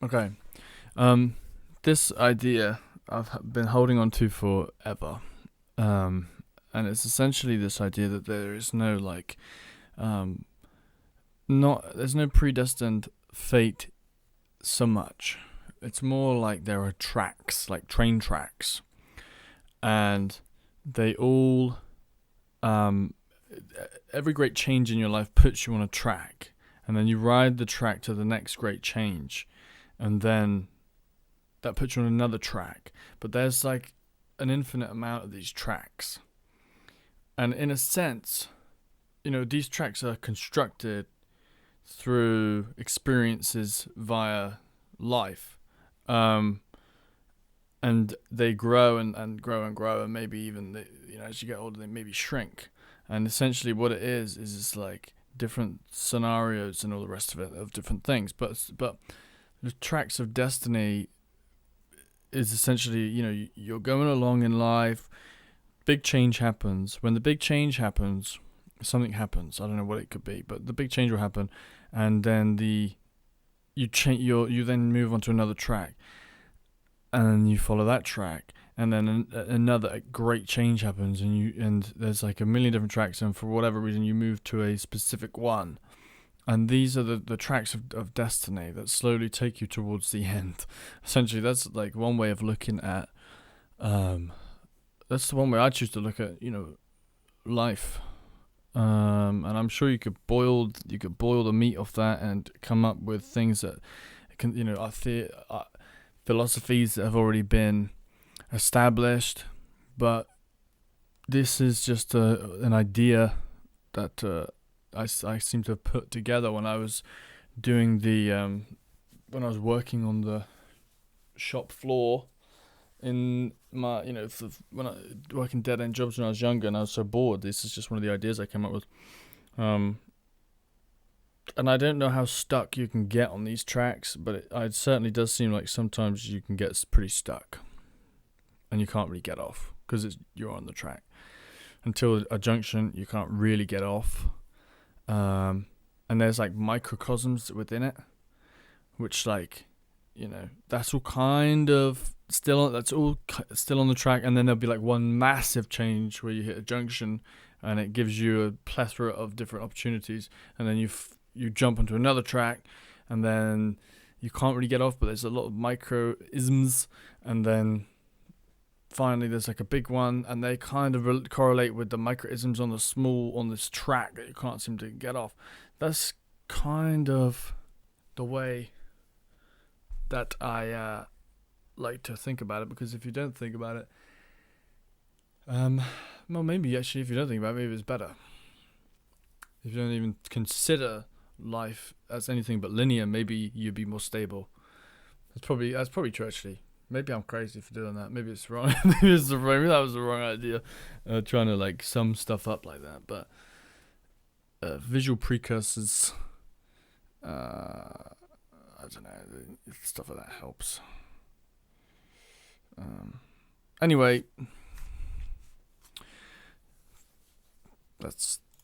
Okay. This idea I've been holding on to forever. Um, and it's essentially this idea that there is no um, not there's no predestined fate so much. It's more like there are tracks, like train tracks, and they all um, every great change in your life puts you on a track, and then you ride the track to the next great change, and then that puts you on another track. But there's like an infinite amount of these tracks. And in a sense, these tracks are constructed through experiences via life. Um, and they grow and grow and grow, and maybe even, as you get older, they maybe shrink. And essentially what it is it's like different scenarios and all the rest of it, of different things. But the tracks of destiny is essentially, you're going along in life, big change happens. When the big change happens, something happens. I don't know what it could be, but the big change will happen, and then you then move on to another track, and you follow that track, and then another great change happens, and there's like a million different tracks, and for whatever reason you move to a specific one. And these are the tracks of destiny that slowly take you towards the end. Essentially, that's like one way of looking at. That's the one way I choose to look at, life. And I'm sure you could boil the meat off that and come up with things that can, philosophies that have already been established. But this is just an idea that I seem to have put together when I was doing when I was working on the shop floor in my, when I working dead end jobs when I was younger, and I was so bored. This is just one of the ideas I came up with. And I don't know how stuck you can get on these tracks, but it certainly does seem like sometimes you can get pretty stuck, and you can't really get off because you're on the track until a junction. You can't really get off. And there's like microcosms within it, which that's all kind of that's all still on the track. And then there'll be like one massive change where you hit a junction, and it gives you a plethora of different opportunities. And then you jump onto another track, and then you can't really get off, but there's a lot of micro isms. And then finally there's like a big one, and they kind of correlate with the microisms on this track that you can't seem to get off. That's kind of the way that I like to think about it, because if you don't think about it, well, maybe actually if you don't think about it, maybe it's better. If you don't even consider life as anything but linear, maybe you'd be more stable. That's probably true, actually. Maybe I'm crazy for doing that. Maybe it's wrong. maybe that was the wrong idea. Trying to like sum stuff up like that. But visual precursors, I don't know, stuff like that helps. Anyway, that's